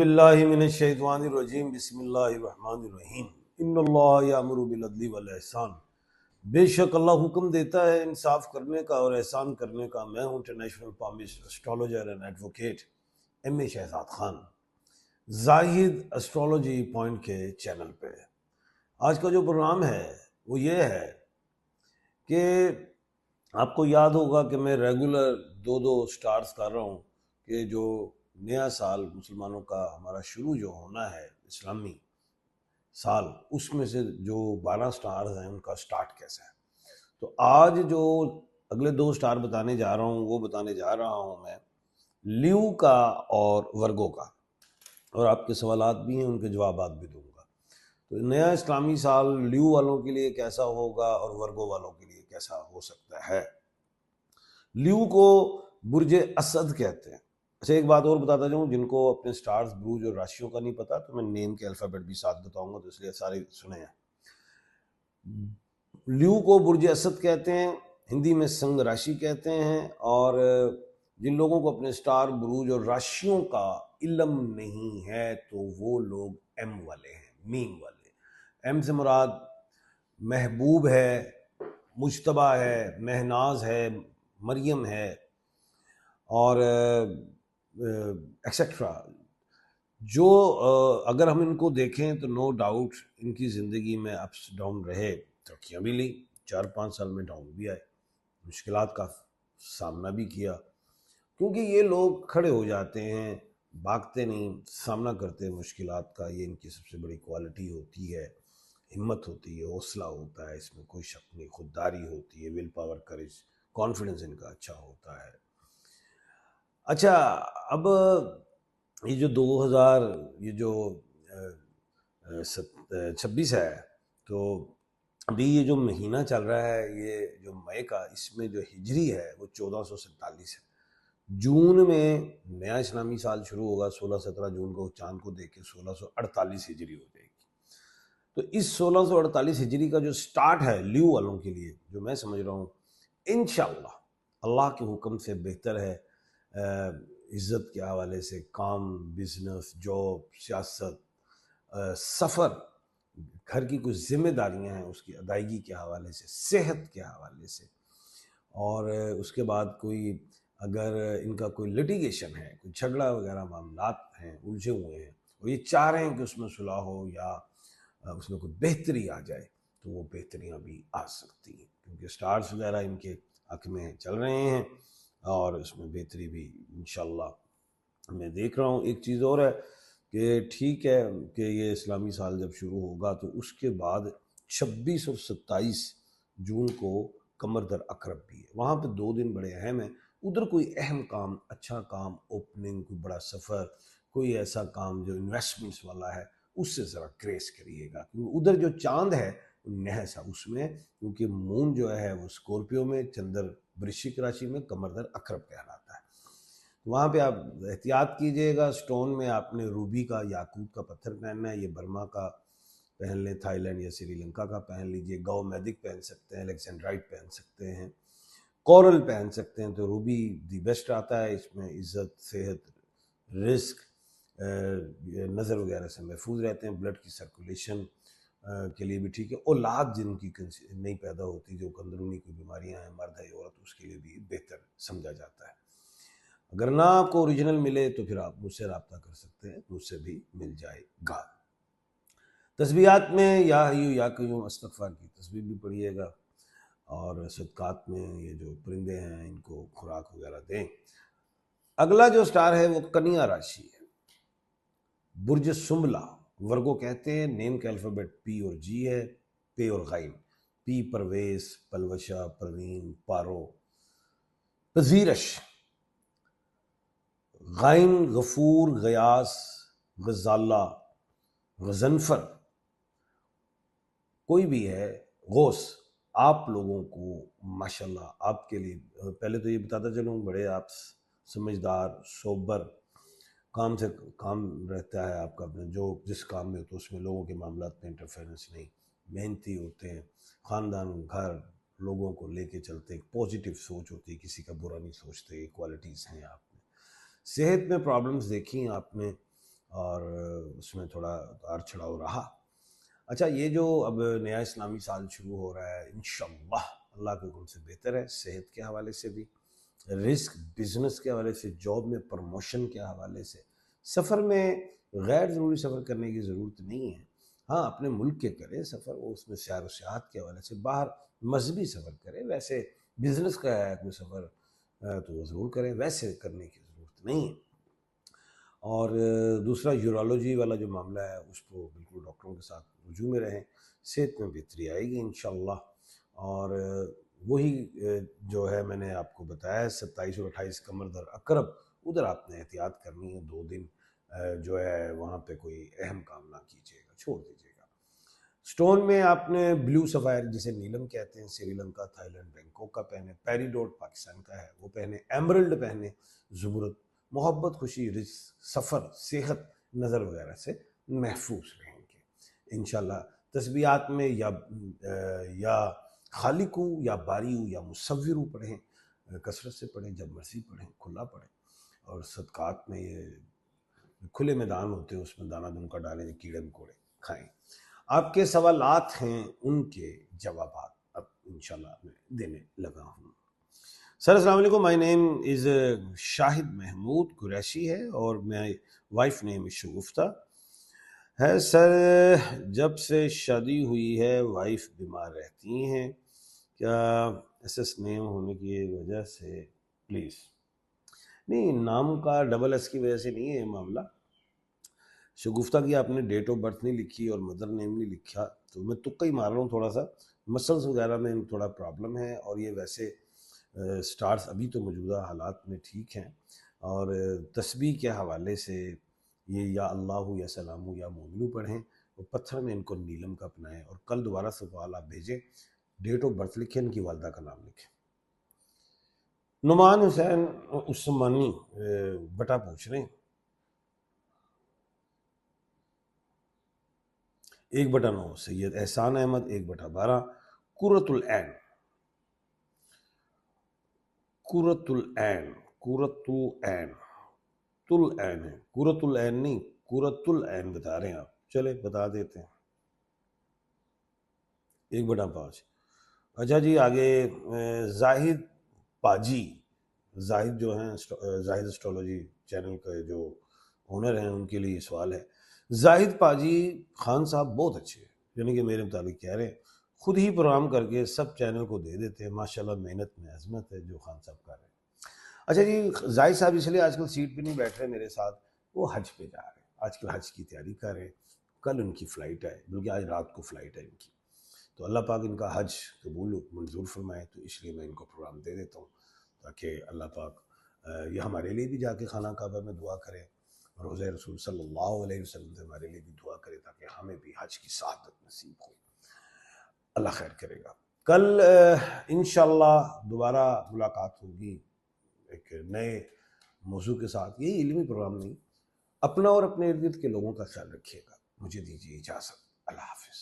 باللہ من الشیطان الرجیم بسم اللہ الرحمن الرحیم ان اللہ یامر بالعدل والاحسان۔ بے شک اللہ حکم دیتا ہے انصاف کرنے کا اور احسان کرنے کا۔ میں ہوں international palmist astrologer and advocate M A Shahzad Khan, Zahid astrology point کے چینل پہ۔ آج کا جو پروگرام ہے وہ یہ ہے کہ آپ کو یاد ہوگا کہ میں ریگولر دو سٹارز کر رہا ہوں کہ جو نیا سال مسلمانوں کا ہمارا شروع جو ہونا ہے اسلامی سال، اس میں سے جو 12 سٹارز ہیں ان کا سٹارٹ کیسا ہے۔ تو آج جو اگلے 2 سٹار بتانے جا رہا ہوں وہ بتانے جا رہا ہوں میں لیو کا اور ورگو کا، اور آپ کے سوالات بھی ہیں ان کے جوابات بھی دوں گا۔ تو نیا اسلامی سال لیو والوں کے لیے کیسا ہوگا اور ورگو والوں کے لیے کیسا ہو سکتا ہے۔ لیو کو برج اسد کہتے ہیں۔ اچھا ایک بات اور بتاتا جاؤں، جن کو اپنے سٹارز بروج اور راشیوں کا نہیں پتا تو میں نیم کے الفابیٹ بھی ساتھ بتاؤں گا، تو اس لیے سارے سنے ہیں۔ لیو کو برج اسد کہتے ہیں، ہندی میں سنگ راشی کہتے ہیں، اور جن لوگوں کو اپنے سٹار بروج اور راشیوں کا علم نہیں ہے تو وہ لوگ ایم والے ہیں، میم والے۔ ایم سے مراد محبوب ہے، مجتبیٰ ہے، مہناز ہے، مریم ہے، اور ایکسیٹرا۔ جو اگر ہم ان کو دیکھیں تو نو ڈاؤٹ ان کی زندگی میں اپس ڈاؤن رہے، ترقیاں بھی لی، 4-5 سال میں ڈاؤن بھی آئے، مشکلات کا سامنا بھی کیا، کیونکہ یہ لوگ کھڑے ہو جاتے ہیں، بھاگتے نہیں، سامنا کرتے ہیں مشکلات کا۔ یہ ان کی سب سے بڑی کوالٹی ہوتی ہے، ہمت ہوتی ہے، حوصلہ ہوتا ہے، اس میں کوئی شک نہیں، خودداری ہوتی ہے، ول پاور، کریج، کانفیڈنس ان کا اچھا ہوتا ہے۔ اچھا اب یہ جو 2026 ہے، تو ابھی یہ جو مہینہ چل رہا ہے، یہ جو مئی کا، اس میں جو ہجری ہے وہ 1447 ہے۔ جون میں نیا اسلامی سال شروع ہوگا، 16-17 جون کو چاند کو دیکھ کے 1648 ہجری ہو جائے گی۔ تو اس 1648 ہجری کا جو سٹارٹ ہے لیو والوں کے لیے، جو میں سمجھ رہا ہوں انشاءاللہ اللہ کے حکم سے بہتر ہے، عزت کے حوالے سے، کام، بزنس، جاب، سیاست، سفر، گھر کی کچھ ذمہ داریاں ہیں اس کی ادائیگی کے حوالے سے، صحت کے حوالے سے، اور اس کے بعد کوئی اگر ان کا کوئی لٹیگیشن ہے، کوئی جھگڑا وغیرہ معاملات ہیں، الجھے ہوئے ہیں، اور یہ چاہ رہے ہیں کہ اس میں صلح ہو یا اس میں کوئی بہتری آ جائے، تو وہ بہتریاں بھی آ سکتی ہیں، کیونکہ سٹارز وغیرہ ان کے حق میں چل رہے ہیں، اور اس میں بہتری بھی انشاءاللہ میں دیکھ رہا ہوں۔ ایک چیز اور ہے کہ ٹھیک ہے کہ یہ اسلامی سال جب شروع ہوگا تو اس کے بعد 26 اور 27 جون کو قمر در عقرب بھی ہے، وہاں پہ 2 دن بڑے اہم ہیں۔ ادھر کوئی اہم کام، اچھا کام، اوپننگ، کوئی بڑا سفر، کوئی ایسا کام جو انویسٹمنٹس والا ہے، اس سے ذرا گریس کریے گا، کیونکہ ادھر جو چاند ہے نحس ہے اس میں، کیونکہ مون جو ہے وہ اسکورپیو میں، چندر برشک راشی میں، قمر در عقرب کہلاتا ہے۔ وہاں پہ آپ احتیاط کیجئے گا۔ سٹون میں آپ نے روبی کا، یاقوت کا پتھر پہننا ہے، یہ برما کا پہن لیں، تھائی لینڈ یا سری لنکا کا پہن لیجئے، گو میدک پہن سکتے ہیں، الیکسینڈرائٹ پہن سکتے ہیں، کورل پہن سکتے ہیں۔ تو روبی دی بیسٹ آتا ہے، اس میں عزت، صحت، رزق، نظر وغیرہ سے محفوظ رہتے ہیں، بلڈ کی سرکولیشن کے لیے بھی ٹھیک ہے، اولاد جن کی نہیں پیدا ہوتی، جو اندرونی کوئی بیماریاں ہیں، مرد ہے عورت، اس کے لیے بھی بہتر سمجھا جاتا ہے۔ اگر نہ آپ کو اوریجنل ملے تو پھر آپ مجھ سے رابطہ کر سکتے ہیں، مجھ سے بھی مل جائے گا۔ تسبیحات میں یا حیو یا قیوم استغفار کی تسبیح بھی پڑھیے گا، اور صدقات میں یہ جو پرندے ہیں ان کو خوراک وغیرہ دیں۔ اگلا جو سٹار ہے وہ کنیا راشی ہے، برج سنبلا، ورگو کہتے ہیں، نیم کا الفابیٹ پی اور جی ہے، پے اور غائن، پی پرویز، پلوشا، پروین، پارو، پذیرش، غائن غفور، غیاس، غزالہ، غزنفر، کوئی بھی ہے، غوث، آپ لوگوں کو ماشاءاللہ آپ کے لیے پہلے تو یہ بتاتا چلوں، بڑے آپ سمجھدار، سوبر، کام سے کام رہتا ہے آپ کا، اپنے جو جس کام میں ہو تو اس میں لوگوں کے معاملات میں انٹرفیرنس نہیں، محنتی ہوتے ہیں، خاندان، گھر، لوگوں کو لے کے چلتے ہیں، پوزیٹیو سوچ ہوتی ہے، کسی کا برا نہیں سوچتے، یہ کوالٹیز ہیں آپ میں۔ صحت میں پرابلمز دیکھی آپ نے، اور اس میں تھوڑا اتار چڑھاؤ رہا۔ اچھا، یہ جو اب نیا اسلامی سال شروع ہو رہا ہے انشاءاللہ اللہ کے حکم سے بہتر ہے، صحت کے حوالے سے بھی، رزق، بزنس کے حوالے سے، جاب میں پروموشن کے حوالے سے۔ سفر میں غیر ضروری سفر کرنے کی ضرورت نہیں ہے، ہاں اپنے ملک کے کرے سفر، وہ اس میں سیر و سیاحت کے حوالے سے، باہر مذہبی سفر کرے، ویسے بزنس کا ہے کوئی سفر تو وہ ضرور کریں، ویسے کرنے کی ضرورت نہیں ہے۔ اور دوسرا یورولوجی والا جو معاملہ ہے اس کو بالکل ڈاکٹروں کے ساتھ رجوع میں رہیں، صحت میں بہتری آئے گی انشاءاللہ۔ اور وہی جو ہے میں نے آپ کو بتایا 27 اور 28 کمر در اقرب، ادھر آپ نے احتیاط کرنی ہے، 2 دن جو ہے وہاں پہ کوئی اہم کام نہ کیجیے گا، چھوڑ دیجیے گا۔ سٹون میں آپ نے بلیو سفائر جسے نیلم کہتے ہیں، Sri Lanka, Thai land, Bangkok کا پہنے، پیریڈوٹ پاکستان کا ہے وہ پہنے، ایمرلڈ پہنے، زمرد، محبت، خوشی، رزق، سفر، صحت، نظر وغیرہ سے محفوظ رہیں گے انشاءاللہ۔ تسبیحات میں یا خالقو یا باریو یا مصورو پڑھیں، کثرت سے پڑھیں، جب مرضی پڑھیں، کھلا پڑھیں۔ اور صدقات میں یہ کھلے میدان ہوتے ہیں، اس میں دانہ دن کا ڈالیں، کیڑے مکوڑے کھائیں۔ آپ کے سوالات ہیں، ان کے جوابات اب انشاءاللہ میں دینے لگا ہوں۔ سر السلام علیکم، مائی نیم از شاہد محمود قریشی ہے اور میں وائف نیم شگفتہ ہے۔ سر جب سے شادی ہوئی ہے وائف بیمار رہتی ہیں، کیا ایس ایس نیم ہونے کی وجہ سے پلیز؟ نہیں، نام کا ڈبل ایس کی وجہ سے نہیں ہے یہ معاملہ۔ شگفتہ کی آپ نے ڈیٹ آف برتھ نہیں لکھی اور مدر نیم نہیں لکھا، تو میں تکا ہی مار رہا ہوں تھوڑا سا، مسلس وغیرہ میں تھوڑا پرابلم ہے، اور یہ ویسے سٹارز ابھی تو موجودہ حالات میں ٹھیک ہیں۔ اور تسبیح کے حوالے سے یہ یا اللہ یا سلام یا مومنو پڑھیں، اور پتھر میں ان کو نیلم کا اپنائیں، اور کل دوبارہ سوال آپ بھیجیں، ڈیٹ آف برتھ لکھیں، ان کی والدہ کا نام لکھیں۔ نعمان حسین عثمانی بٹا پوچھ رہے ہیں، 1/9، سید احسان احمد 1/12، قرۃ العین، قرۃ العین، قرۃ العین، تل عین ہے، قرۃ العین نہیں، قرۃ العین بتا رہے ہیں آپ، چلے بتا دیتے ہیں، 1/5۔ اچھا جی، آگے زاہد پاجی، زاہد جو ہیں زاہد اسٹرالوجی چینل کے جو اونر ہیں، ان کے لیے یہ سوال ہے۔ زاہد پاجی خان صاحب بہت اچھے ہیں، یعنی کہ میرے مطابق کہہ رہے ہیں، خود ہی پروگرام کر کے سب چینل کو دے دیتے ہیں، ماشاءاللہ محنت میں عظمت ہے جو خان صاحب کر رہے ہیں۔ اچھا جی، زاہد صاحب اس لیے آج کل سیٹ پہ نہیں بیٹھ رہے میرے ساتھ، وہ حج پہ جا رہے ہیں، آج کل حج کی تیاری کر رہے ہیں، کل ان کی فلائٹ ہے، بلکہ آج رات کو فلائٹ ہے ان کی، تو اللہ پاک ان کا حج قبول منظور فرمائے، تو اس لیے میں ان کو پروگرام دے دیتا ہوں، تاکہ اللہ پاک یہ ہمارے لیے بھی جا کے خانہ کعبہ میں دعا کرے، اور حضور رسول صلی اللہ علیہ وسلم سے ہمارے لیے بھی دعا کرے، تاکہ ہمیں بھی حج کی سعادت نصیب ہو۔ اللہ خیر کرے گا۔ کل انشاءاللہ دوبارہ ملاقات ہوگی ایک نئے موضوع کے ساتھ، یہ علمی پروگرام نہیں، اپنا اور اپنے ارد گرد کے لوگوں کا خیال رکھیے گا۔ مجھے دیجیے اجازت، اللہ حافظ۔